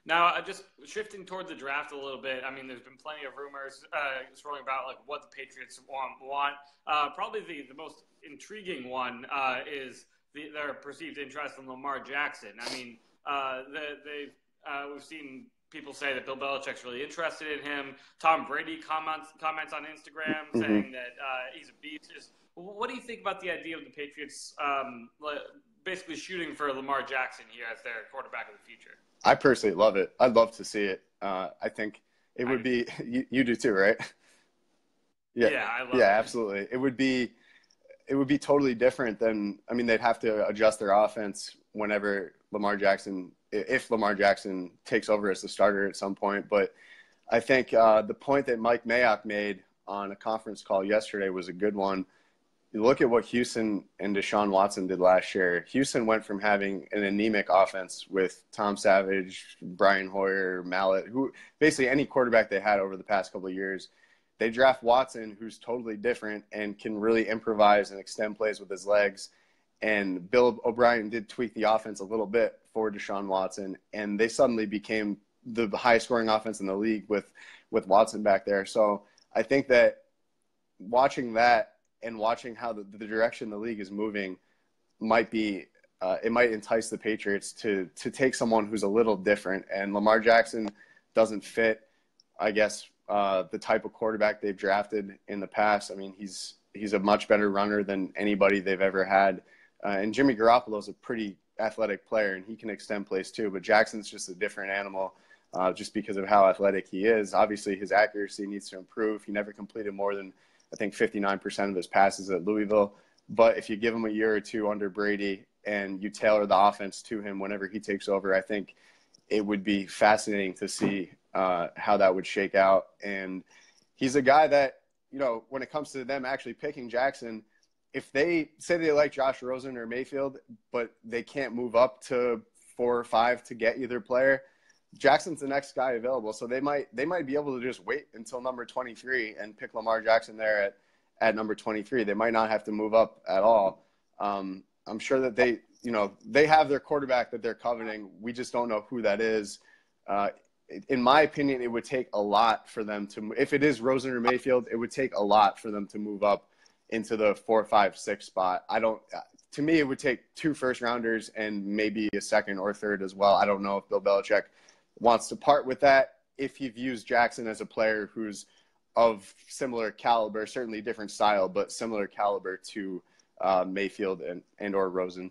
Now, just shifting toward the draft a little bit. I mean, there's been plenty of rumors swirling about like what the Patriots want. Probably the most intriguing one is their perceived interest in Lamar Jackson. I mean, we've seen people say that Bill Belichick's really interested in him. Tom Brady comments on Instagram saying that he's a beast. What do you think about the idea of the Patriots basically shooting for Lamar Jackson here as their quarterback of the future? I personally love it. I'd love to see it. I think it would be – you do too, right? Yeah, I love it. Yeah, absolutely. It would be totally different than – I mean, they'd have to adjust their offense whenever Lamar Jackson – if Lamar Jackson takes over as the starter at some point. But I think the point that Mike Mayock made on a conference call yesterday was a good one. You look at what Houston and Deshaun Watson did last year. Houston went from having an anemic offense with Tom Savage, Brian Hoyer, Mallett, who basically any quarterback they had over the past couple of years. They draft Watson, who's totally different and can really improvise and extend plays with his legs. And Bill O'Brien did tweak the offense a little bit for Deshaun Watson, and they suddenly became the highest scoring offense in the league with Watson back there. So I think that watching that and watching how the direction the league is moving might be it might entice the Patriots to take someone who's a little different. And Lamar Jackson doesn't fit, I guess, the type of quarterback they've drafted in the past. I mean, he's a much better runner than anybody they've ever had. And Jimmy Garoppolo is a pretty athletic player, and he can extend plays too. But Jackson's just a different animal just because of how athletic he is. Obviously, his accuracy needs to improve. He never completed more than, I think, 59% of his passes at Louisville. But if you give him a year or two under Brady and you tailor the offense to him whenever he takes over, I think it would be fascinating to see how that would shake out. And he's a guy that, you know, when it comes to them actually picking Jackson, if they say they like Josh Rosen or Mayfield, but they can't move up to 4 or 5 to get either player, Jackson's the next guy available. So they might be able to just wait until number 23 and pick Lamar Jackson there at number 23. They might not have to move up at all. I'm sure that they have their quarterback that they're coveting. We just don't know who that is. In my opinion, it would take a lot for them to, if it is Rosen or Mayfield, it would take a lot for them to move up into the 4, 5, 6 spot. To me, it would take 2 first-rounders and maybe a second or third as well. I don't know if Bill Belichick wants to part with that if he views Jackson as a player who's of similar caliber, certainly different style, but similar caliber to Mayfield and or Rosen.